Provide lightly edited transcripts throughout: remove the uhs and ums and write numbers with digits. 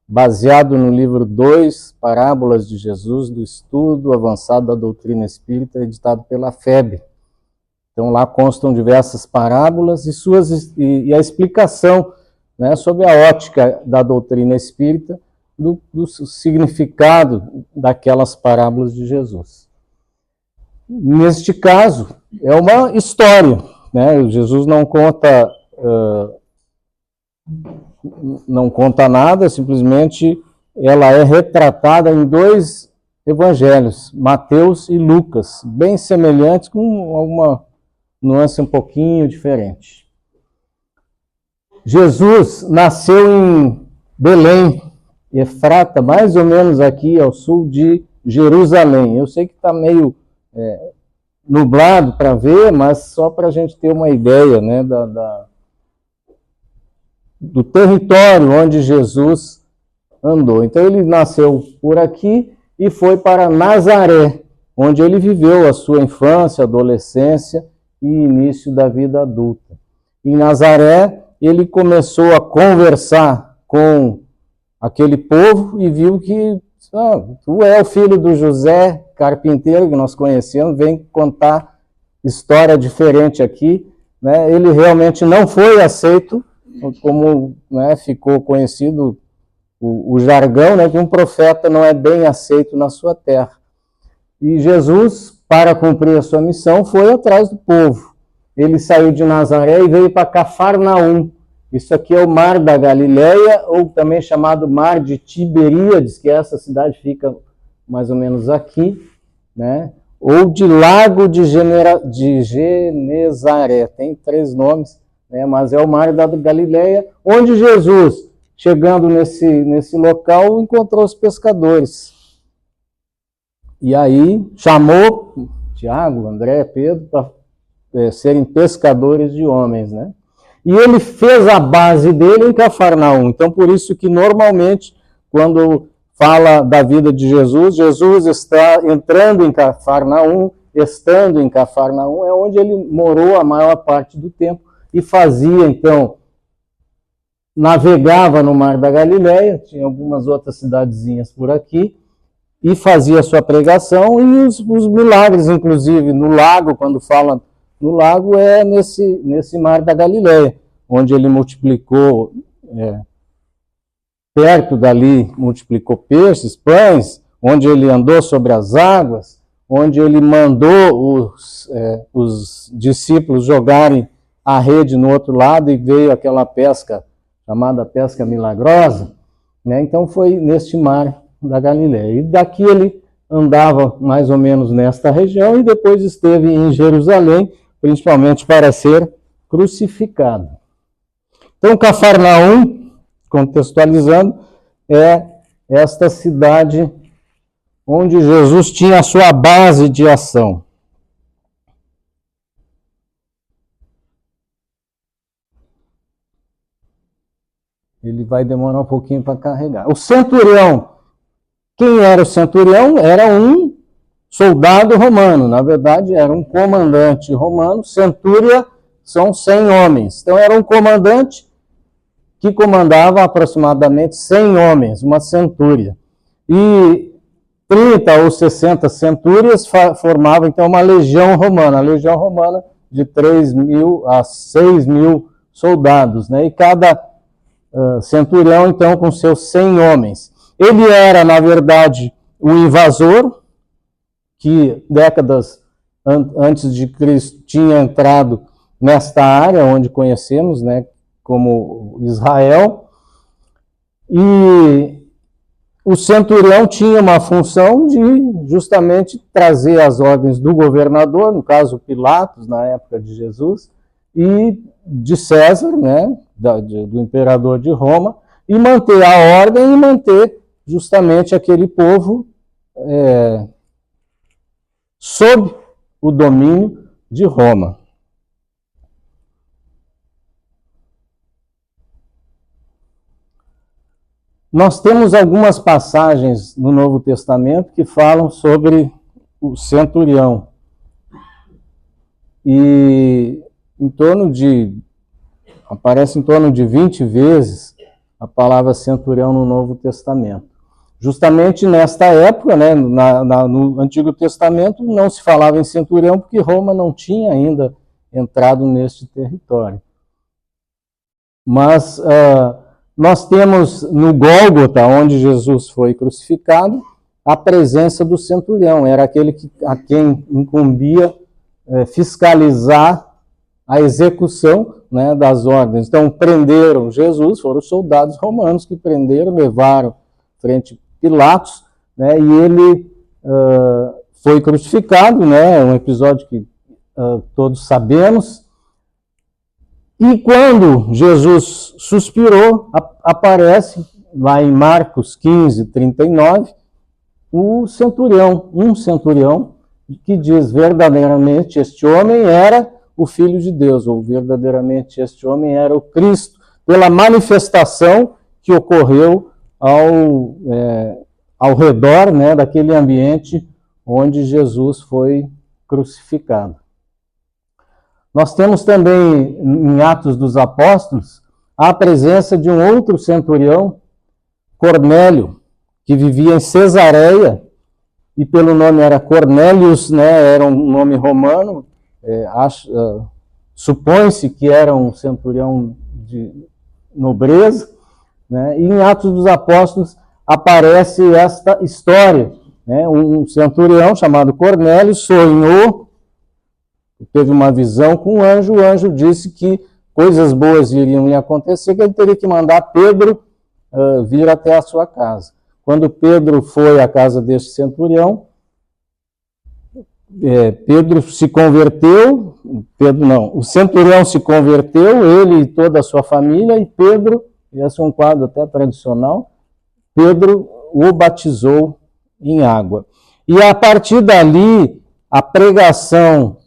baseado no livro 2, Parábolas de Jesus, do Estudo Avançado da Doutrina Espírita, editado pela FEB. Então lá constam diversas parábolas e a explicação, né, sobre a ótica da doutrina espírita, do significado daquelas parábolas de Jesus. Neste caso, é uma história, né? Jesus não conta nada, simplesmente ela é retratada em 2 evangelhos, Mateus e Lucas, bem semelhantes, com alguma nuance um pouquinho diferente. Jesus nasceu em Belém, Efrata, mais ou menos aqui ao sul de Jerusalém. Eu sei que está meio nublado para ver, mas só para a gente ter uma ideia, né, do território onde Jesus andou. Então ele nasceu por aqui e foi para Nazaré, onde ele viveu a sua infância, adolescência e início da vida adulta. Em Nazaré, ele começou a conversar com aquele povo e viu que tu é o filho do José, carpinteiro, que nós conhecemos, vem contar história diferente aqui, né? Ele realmente não foi aceito, como, né, ficou conhecido o jargão, né, que um profeta não é bem aceito na sua terra. E Jesus, para cumprir a sua missão, foi atrás do povo. Ele saiu de Nazaré e veio para Cafarnaum. Isso aqui é o Mar da Galileia, ou também chamado Mar de Tiberíades, que essa cidade fica mais ou menos aqui, né? Ou de Lago de Genezaré, tem 3 nomes, né? Mas é o Mar da Galileia, onde Jesus, chegando nesse local, encontrou os pescadores. E aí chamou Tiago, André, Pedro, para serem pescadores de homens, né? E ele fez a base dele em Cafarnaum. Então, por isso que normalmente, quando fala da vida de Jesus, Jesus está entrando em Cafarnaum, estando em Cafarnaum, é onde ele morou a maior parte do tempo e fazia, então, navegava no Mar da Galileia, tinha algumas outras cidadezinhas por aqui, e fazia a sua pregação e os milagres, inclusive, no lago, quando fala no lago, é nesse Mar da Galileia, onde ele multiplicou, perto dali, multiplicou peixes, pães, onde ele andou sobre as águas, onde ele mandou os discípulos jogarem a rede no outro lado e veio aquela pesca, chamada pesca milagrosa, né? Então foi neste Mar da Galileia. E daqui ele andava mais ou menos nesta região e depois esteve em Jerusalém, principalmente para ser crucificado. Então, Cafarnaum, contextualizando, é esta cidade onde Jesus tinha a sua base de ação. Ele vai demorar um pouquinho para carregar. O centurião. Quem era o centurião? Era um soldado romano. Na verdade, era um comandante romano. Centúria são 100 homens. Então, era um comandante que comandava aproximadamente 100 homens, uma centúria. E 30 ou 60 centúrias formavam, então, uma legião romana. A legião romana de 3.000 a 6.000 soldados, né? E cada centurião, então, com seus 100 homens. Ele era, na verdade, o invasor, que décadas antes de Cristo tinha entrado nesta área, onde conhecemos, né, como Israel. E o centurião tinha uma função de justamente trazer as ordens do governador, no caso Pilatos, na época de Jesus, e de César, né, do imperador de Roma, e manter a ordem e manter justamente aquele povo sob o domínio de Roma. Nós temos algumas passagens no Novo Testamento que falam sobre o centurião. E aparece em torno de 20 vezes a palavra centurião no Novo Testamento. Justamente nesta época, né, no Antigo Testamento, não se falava em centurião porque Roma não tinha ainda entrado neste território. Mas nós temos no Gólgota, onde Jesus foi crucificado, a presença do centurião. Era aquele a quem incumbia fiscalizar a execução, né, das ordens. Então, prenderam Jesus, foram os soldados romanos que prenderam, levaram frente a Pilatos, né, e ele foi crucificado, né, um episódio que todos sabemos. E quando Jesus suspirou, aparece lá em Marcos 15, 39, um centurião, que diz verdadeiramente este homem era o Filho de Deus, ou verdadeiramente este homem era o Cristo, pela manifestação que ocorreu ao redor, né, daquele ambiente onde Jesus foi crucificado. Nós temos também, em Atos dos Apóstolos, a presença de um outro centurião, Cornélio, que vivia em Cesareia, e pelo nome era Cornélios, né, era um nome romano, supõe-se que era um centurião de nobreza, né, e em Atos dos Apóstolos aparece esta história, né, um centurião chamado Cornélio sonhou, teve uma visão com o anjo disse que coisas boas iriam lhe acontecer, que ele teria que mandar Pedro vir até a sua casa. Quando Pedro foi à casa deste centurião, Pedro se converteu, o centurião se converteu, ele e toda a sua família, e Pedro, esse é um quadro até tradicional, Pedro o batizou em água. E a partir dali, a pregação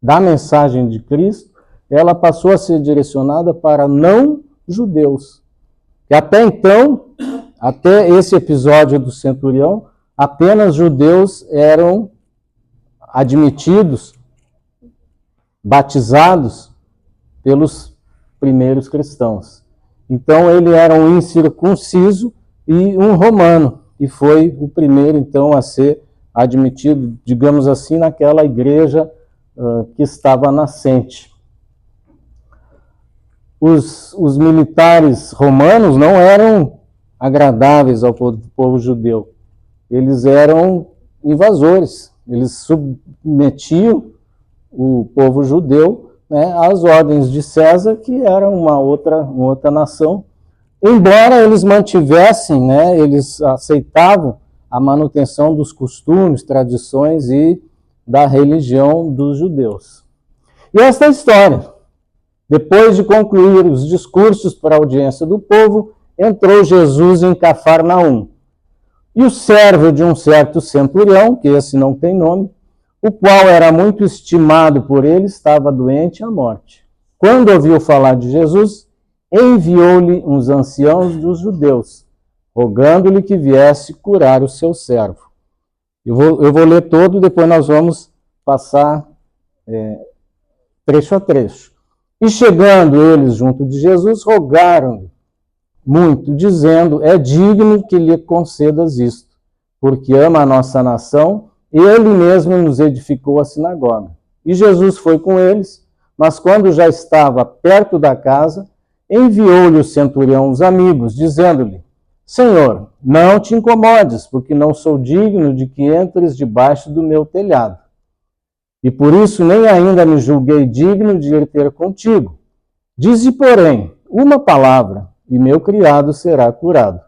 da mensagem de Cristo, ela passou a ser direcionada para não-judeus. E até então, até esse episódio do centurião, apenas judeus eram admitidos, batizados pelos primeiros cristãos. Então ele era um incircunciso e um romano, e foi o primeiro então a ser admitido, digamos assim, naquela igreja que estava nascente. Os militares romanos não eram agradáveis ao povo judeu. Eles eram invasores. Eles submetiam o povo judeu, né, às ordens de César, que era uma outra nação. Embora eles mantivessem, né, eles aceitavam a manutenção dos costumes, tradições e da religião dos judeus. E esta é a história. Depois de concluir os discursos para a audiência do povo, entrou Jesus em Cafarnaum. E o servo de um certo centurião, que esse não tem nome, o qual era muito estimado por ele, estava doente à morte. Quando ouviu falar de Jesus, enviou-lhe uns anciãos dos judeus, rogando-lhe que viesse curar o seu servo. Eu vou ler todo, depois nós vamos passar trecho a trecho. E chegando eles junto de Jesus, rogaram-lhe muito, dizendo, é digno que lhe concedas isto, porque ama a nossa nação, ele mesmo nos edificou a sinagoga. E Jesus foi com eles, mas quando já estava perto da casa, enviou-lhe o centurião os amigos, dizendo-lhe, Senhor, não te incomodes, porque não sou digno de que entres debaixo do meu telhado. E por isso nem ainda me julguei digno de ir ter contigo. Dize, porém, uma palavra, e meu criado será curado.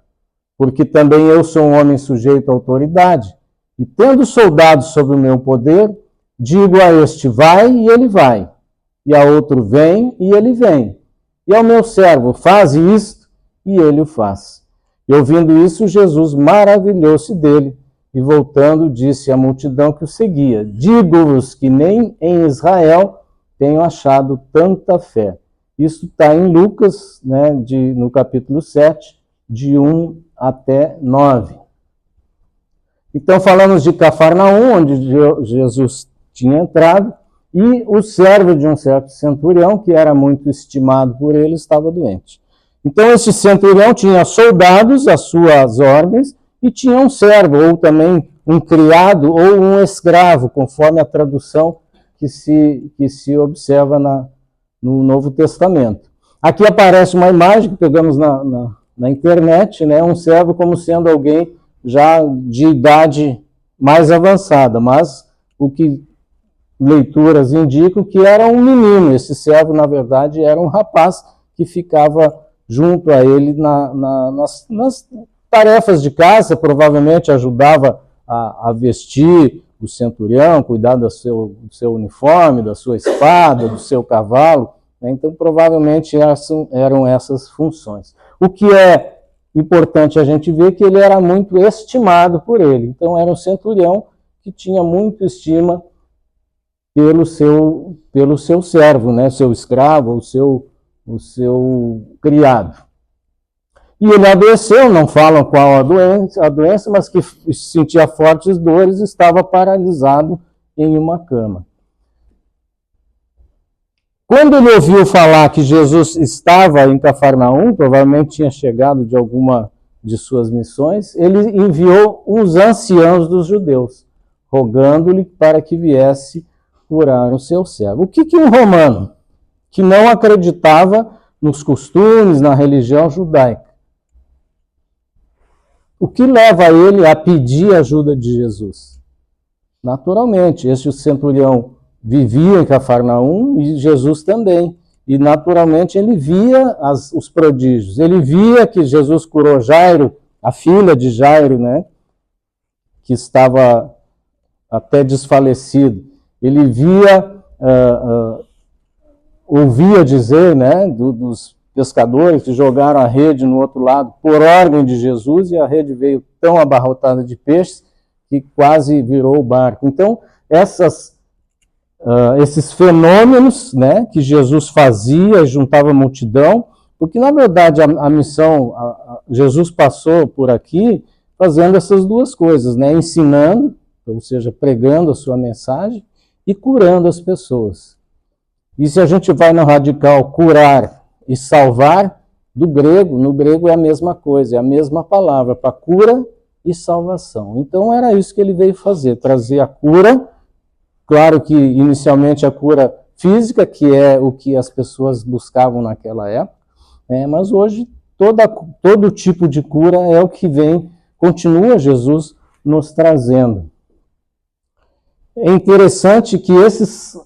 Porque também eu sou um homem sujeito à autoridade, e tendo soldados sob o meu poder, digo a este, vai, e ele vai. E a outro, vem, e ele vem. E ao meu servo, faze isto, e ele o faz. E ouvindo isso, Jesus maravilhou-se dele, e voltando, disse à multidão que o seguia, digo-vos que nem em Israel tenho achado tanta fé. Isso está em Lucas, né, no capítulo 7, de 1 até 9. Então, falamos de Cafarnaum, onde Jesus tinha entrado, e o servo de um certo centurião, que era muito estimado por ele, estava doente. Então, esse centurião tinha soldados às suas ordens e tinha um servo, ou também um criado, ou um escravo, conforme a tradução que se observa no Novo Testamento. Aqui aparece uma imagem que pegamos na internet, né? Um servo como sendo alguém já de idade mais avançada, mas o que leituras indicam que era um menino. Esse servo, na verdade, era um rapaz que ficava junto a ele nas tarefas de casa, provavelmente ajudava a vestir o centurião, cuidar do seu uniforme, da sua espada, do seu cavalo, né? Então, provavelmente eram essas funções. O que é importante a gente ver que ele era muito estimado por ele. Então, era um centurião que tinha muita estima pelo seu servo, né? Seu escravo, o seu criado. E ele adoeceu, não falam qual a doença, mas que sentia fortes dores, estava paralisado em uma cama. Quando ele ouviu falar que Jesus estava em Cafarnaum, provavelmente tinha chegado de alguma de suas missões, ele enviou uns anciãos dos judeus, rogando-lhe para que viesse curar o seu servo. O que um romano que não acreditava nos costumes, na religião judaica, o que leva ele a pedir ajuda de Jesus? Naturalmente, esse centurião vivia em Cafarnaum e Jesus também. E naturalmente ele via os prodígios. Ele via que Jesus curou Jairo, a filha de Jairo, né, que estava até desfalecido. Ele via, ouvia dizer, né, dos pescadores que jogaram a rede no outro lado por ordem de Jesus, e a rede veio tão abarrotada de peixes que quase virou o barco. Então, esses fenômenos, né, que Jesus fazia e juntava a multidão, porque na verdade a missão, Jesus passou por aqui fazendo essas duas coisas, né, ensinando, ou seja, pregando a sua mensagem e curando as pessoas. E se a gente vai no radical curar e salvar, no grego é a mesma coisa, é a mesma palavra, para cura e salvação. Então era isso que ele veio fazer, trazer a cura. Claro que inicialmente a cura física, que é o que as pessoas buscavam naquela época, mas hoje todo tipo de cura é o que continua Jesus nos trazendo. É interessante que esses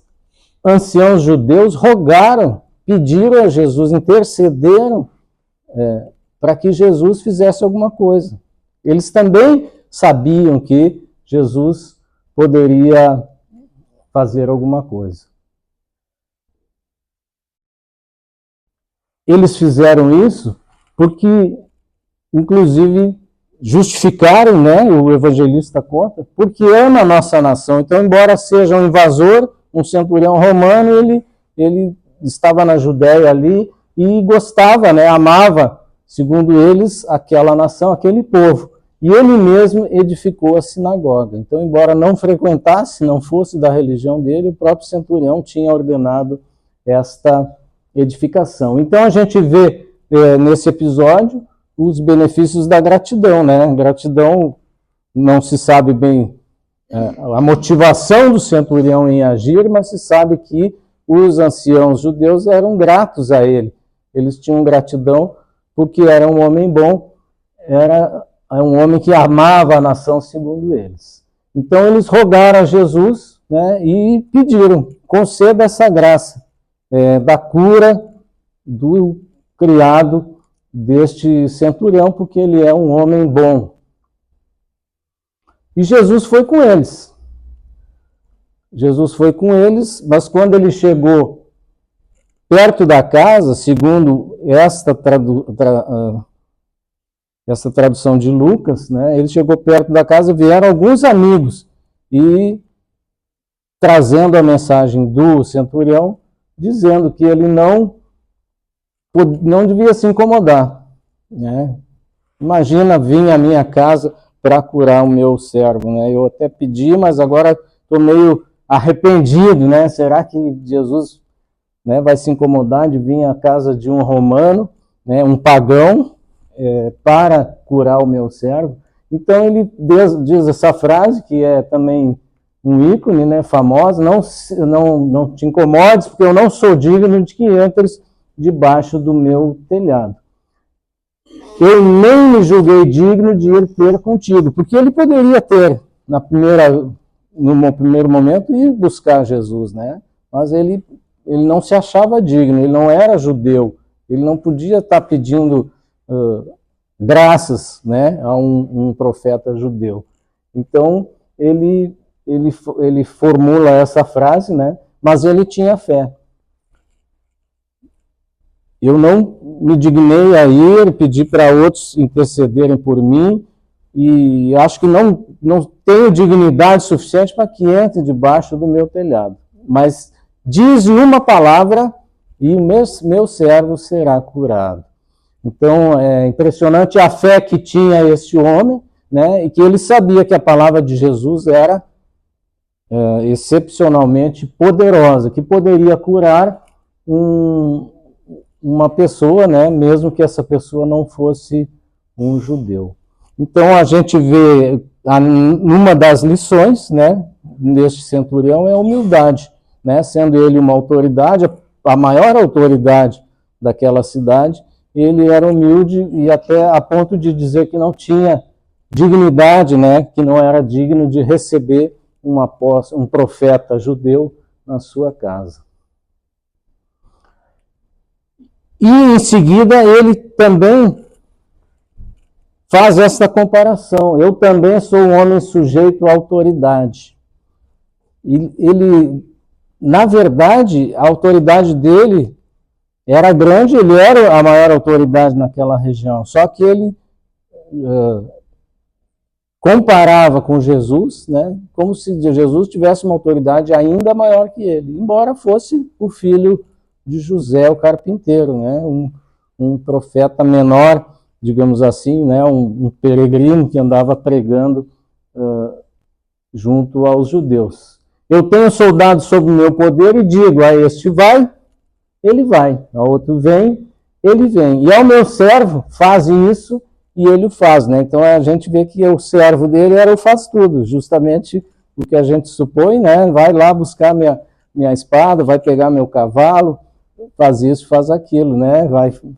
anciãos judeus rogaram, pediram a Jesus, intercederam para que Jesus fizesse alguma coisa. Eles também sabiam que Jesus poderia fazer alguma coisa. Eles fizeram isso porque, inclusive, justificaram, né, o evangelista conta, porque ama a nossa nação. Então, embora seja um invasor, um centurião romano, ele estava na Judéia ali e gostava, né, amava, segundo eles, aquela nação, aquele povo. E ele mesmo edificou a sinagoga. Então, embora não frequentasse, não fosse da religião dele, o próprio centurião tinha ordenado esta edificação. Então, a gente vê nesse episódio os benefícios da gratidão, né? Gratidão, não se sabe bem a motivação do centurião em agir, mas se sabe que os anciãos judeus eram gratos a ele. Eles tinham gratidão porque era um homem bom, era um homem que amava a nação segundo eles. Então eles rogaram a Jesus, né, e pediram, conceda essa graça da cura do criado deste centurião, porque ele é um homem bom. E Jesus foi com eles. Jesus foi com eles, mas quando ele chegou perto da casa, segundo esta tradução de Lucas, né, ele chegou perto da casa, vieram alguns amigos e trazendo a mensagem do centurião, dizendo que ele não devia se incomodar, né? Imagina vir à minha casa para curar o meu servo, né? Eu até pedi, mas agora estou meio arrependido, né? Será que Jesus, né, vai se incomodar de vir à casa de um romano, né, um pagão, para curar o meu servo. Então ele diz essa frase, que é também um ícone, né, famosa: não te incomodes, porque eu não sou digno de que entres debaixo do meu telhado. Eu nem me julguei digno de ir ter contigo, porque ele poderia ter, no primeiro momento, ir buscar Jesus, né? Mas ele não se achava digno, ele não era judeu, ele não podia estar pedindo graças, né, a um profeta judeu. Então, ele formula essa frase, né, mas ele tinha fé. Eu não me dignei a ir, pedir para outros intercederem por mim, e acho que não tenho dignidade suficiente para que entre debaixo do meu telhado. Mas dize uma palavra e o meu servo será curado. Então, é impressionante a fé que tinha esse homem, né, e que ele sabia que a palavra de Jesus era excepcionalmente poderosa, que poderia curar uma pessoa, né, mesmo que essa pessoa não fosse um judeu. Então, a gente vê, numa das lições, né, neste centurião, é a humildade, né, sendo ele uma autoridade, a maior autoridade daquela cidade, ele era humilde e até a ponto de dizer que não tinha dignidade, né, que não era digno de receber um profeta judeu na sua casa. E em seguida ele também faz essa comparação. Eu também sou um homem sujeito à autoridade. Ele, na verdade, a autoridade dele era grande, ele era a maior autoridade naquela região, só que ele comparava com Jesus, né, como se Jesus tivesse uma autoridade ainda maior que ele, embora fosse o filho de José, o carpinteiro, né, um profeta menor, digamos assim, né, um peregrino que andava pregando junto aos judeus. Eu tenho soldados sob o meu poder e digo: a este vai, ele vai, a outro vem, ele vem. E ao meu servo, faz isso, e ele o faz, né? Então a gente vê que o servo dele era o faz tudo, justamente o que a gente supõe, né? Vai lá buscar minha espada, vai pegar meu cavalo, faz isso, faz aquilo, né?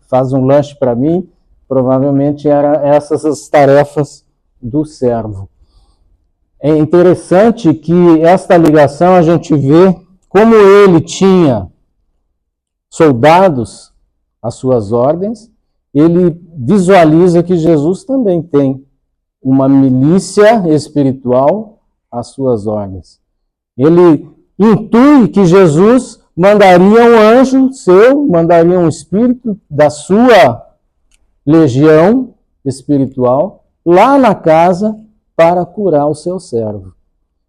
Faz um lanche para mim. Provavelmente eram essas as tarefas do servo. É interessante que esta ligação a gente vê como ele tinha soldados às suas ordens, ele visualiza que Jesus também tem uma milícia espiritual às suas ordens. Ele intui que Jesus mandaria um anjo seu, mandaria um espírito da sua legião espiritual lá na casa para curar o seu servo.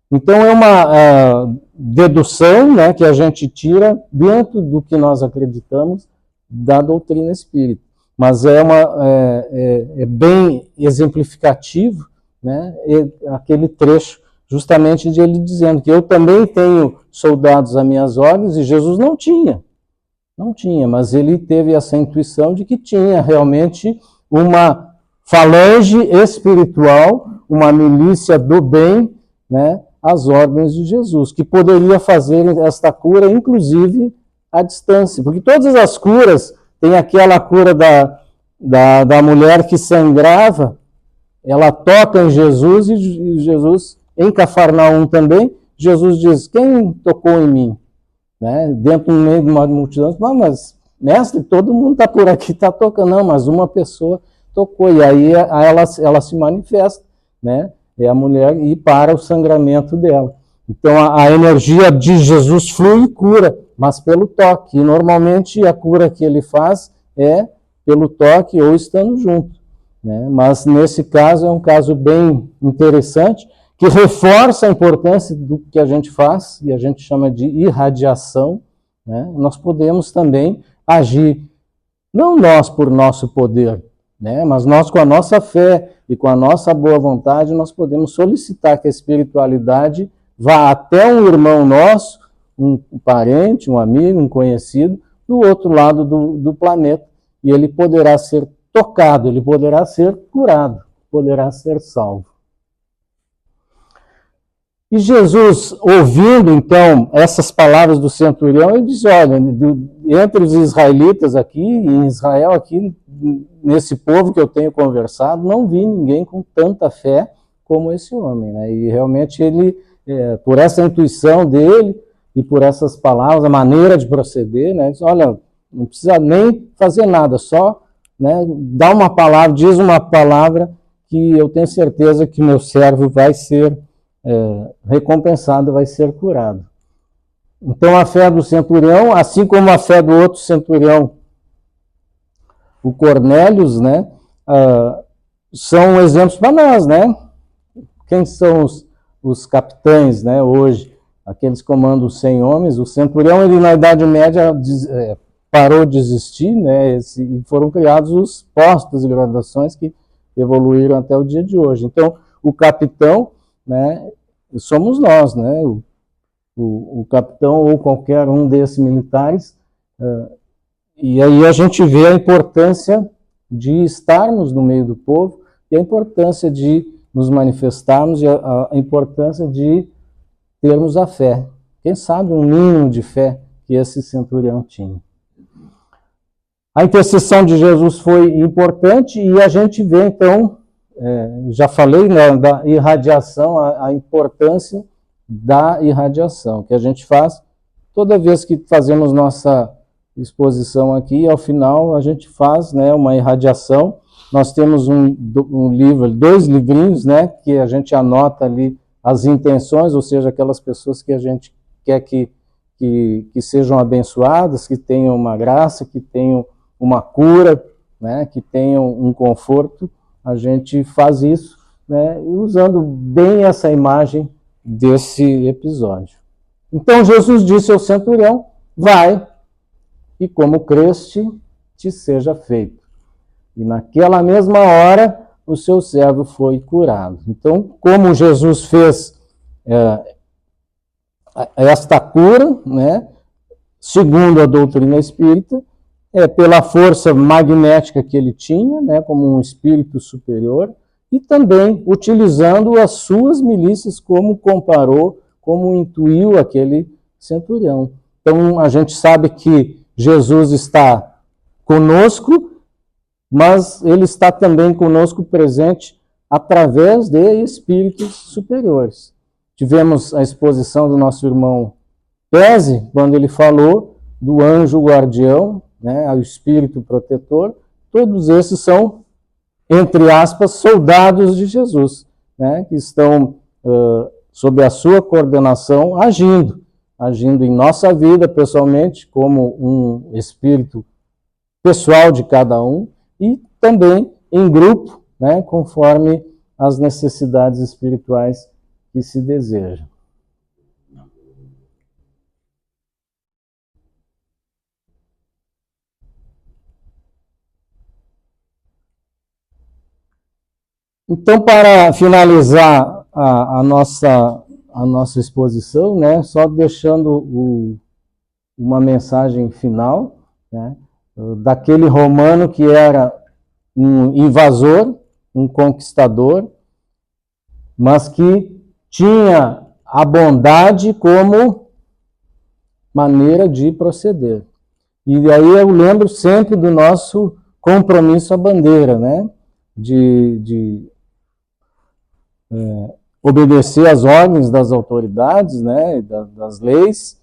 Então é uma dedução, né, que a gente tira dentro do que nós acreditamos da doutrina espírita. Mas é bem exemplificativo, né, aquele trecho justamente de ele dizendo que eu também tenho soldados às minhas ordens, e Jesus não tinha, mas ele teve essa intuição de que tinha realmente uma falange espiritual, uma milícia do bem, né, às ordens de Jesus, que poderia fazer esta cura, inclusive, à distância. Porque todas as curas, tem aquela cura da mulher que sangrava, ela toca em Jesus, e Jesus, em Cafarnaum também, Jesus diz: quem tocou em mim? Né? Dentro do meio de uma multidão, mas mestre, todo mundo está por aqui, está tocando. Não, mas uma pessoa tocou, e aí ela se manifesta, né? É a mulher, e para o sangramento dela. Então a energia de Jesus flui e cura, mas pelo toque. E normalmente a cura que ele faz é pelo toque ou estando junto, né? Mas nesse caso é um caso bem interessante, que reforça a importância do que a gente faz, e a gente chama de irradiação, né? Nós podemos também agir, não nós por nosso poder, né? Mas nós, com a nossa fé e com a nossa boa vontade, nós podemos solicitar que a espiritualidade vá até um irmão nosso, um parente, um amigo, um conhecido, do outro lado do planeta, e ele poderá ser tocado, ele poderá ser curado, poderá ser salvo. E Jesus, ouvindo então essas palavras do centurião, ele diz, olha, entre os israelitas aqui, em Israel aqui, nesse povo que eu tenho conversado, não vi ninguém com tanta fé como esse homem, né? E realmente ele, por essa intuição dele e por essas palavras, a maneira de proceder, né? Diz, olha, não precisa nem fazer nada, só, né, dá uma palavra, diz uma palavra que eu tenho certeza que meu servo vai ser recompensado, vai ser curado. Então a fé do centurião, assim como a fé do outro centurião, o Cornélios, né, são exemplos para nós, né? Quem são os capitães, né, hoje? Aqueles que comandam 100 homens. O centurião, ele na Idade Média parou de existir, né, e foram criados os postos e graduações que evoluíram até o dia de hoje. Então, o capitão, né, somos nós, né, o capitão ou qualquer um desses militares, e aí a gente vê a importância de estarmos no meio do povo e a importância de nos manifestarmos e a importância de termos a fé. Quem sabe um mínimo de fé que esse centurião tinha. A intercessão de Jesus foi importante e a gente vê, então, já falei, né, da irradiação, a importância da irradiação, que a gente faz toda vez que fazemos nossa exposição aqui, ao final a gente faz, né, uma irradiação. Nós temos um livro, 2 livrinhos, né, que a gente anota ali as intenções, ou seja, aquelas pessoas que a gente quer que sejam abençoadas, que tenham uma graça, que tenham uma cura, né, que tenham um conforto. A gente faz isso, né, usando bem essa imagem desse episódio. Então Jesus disse ao centurião, vai, e como creste, te seja feito. E naquela mesma hora, o seu servo foi curado. Então, como Jesus fez esta cura, né, segundo a doutrina espírita, pela força magnética que ele tinha, né, como um espírito superior, e também utilizando as suas milícias, como comparou, como intuiu aquele centurião. Então, a gente sabe que Jesus está conosco, mas ele está também conosco presente através de espíritos superiores. Tivemos a exposição do nosso irmão Pese, quando ele falou do anjo guardião, né, o espírito protetor. Todos esses são, entre aspas, soldados de Jesus, né, que estão sob a sua coordenação, agindo em nossa vida pessoalmente, como um espírito pessoal de cada um, e também em grupo, né, conforme as necessidades espirituais que se desejam. Então, para finalizar a nossa exposição, né, só deixando uma mensagem final, né, daquele romano que era um invasor, um conquistador, mas que tinha a bondade como maneira de proceder. E aí eu lembro sempre do nosso compromisso à bandeira, né, de obedecer às ordens das autoridades, né, das leis,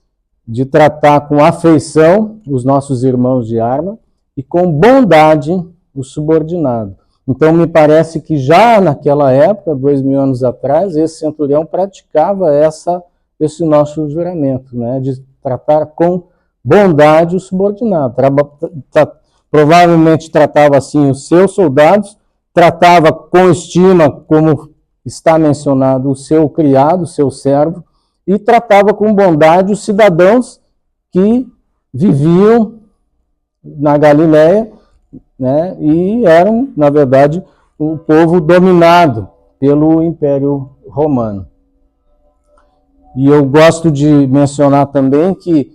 de tratar com afeição os nossos irmãos de arma e com bondade o subordinado. Então, me parece que já naquela época, 2000 anos atrás, esse centurião praticava esse nosso juramento, né, de tratar com bondade o subordinado. Provavelmente tratava assim os seus soldados, tratava com estima, como está mencionado, o seu criado, o seu servo, e tratava com bondade os cidadãos que viviam na Galileia, né, e eram, na verdade, o povo dominado pelo Império Romano. E eu gosto de mencionar também que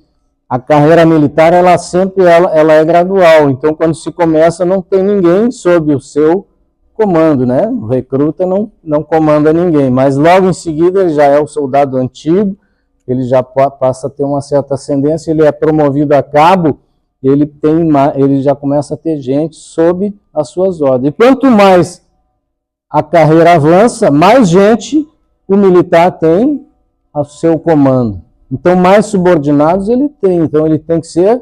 a carreira militar, ela sempre ela é gradual. Então, quando se começa, não tem ninguém sob o seu comando, né? O recruta não comanda ninguém, mas logo em seguida ele já é o soldado antigo, ele já passa a ter uma certa ascendência, ele é promovido a cabo, ele já começa a ter gente sob as suas ordens. E quanto mais a carreira avança, mais gente o militar tem ao seu comando. Então, mais subordinados ele tem. Então, ele tem que ser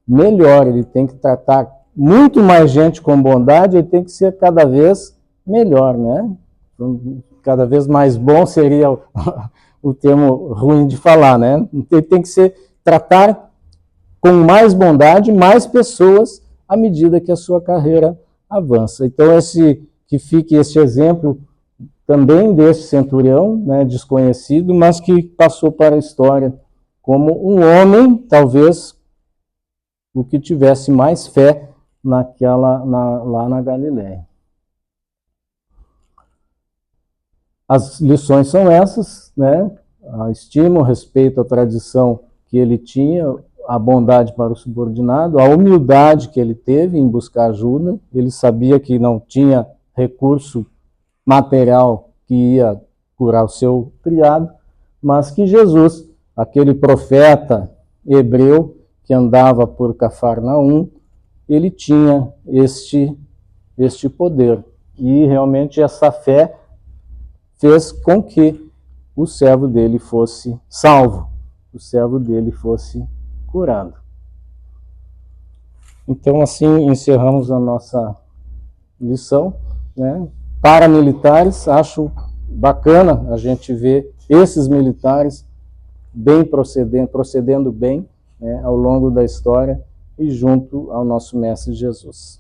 melhor, ele tem que tratar muito mais gente com bondade, ele tem que ser cada vez melhor, né? Cada vez mais bom seria o termo ruim de falar, né? Ele tem que tratar com mais bondade, mais pessoas, à medida que a sua carreira avança. Então, que fique esse exemplo também desse centurião, né, desconhecido, mas que passou para a história como um homem, talvez, o que tivesse mais fé lá na Galileia. As lições são essas, né? A estima, o respeito à tradição que ele tinha, a bondade para o subordinado, a humildade que ele teve em buscar ajuda. Ele sabia que não tinha recurso material que ia curar o seu criado, mas que Jesus, aquele profeta hebreu que andava por Cafarnaum, ele tinha este poder. E realmente essa fé fez com que o servo dele fosse salvo, o servo dele fosse curado. Então, assim, encerramos a nossa lição, né? Para militares, acho bacana a gente ver esses militares bem procedendo bem, né, ao longo da história e junto ao nosso Mestre Jesus.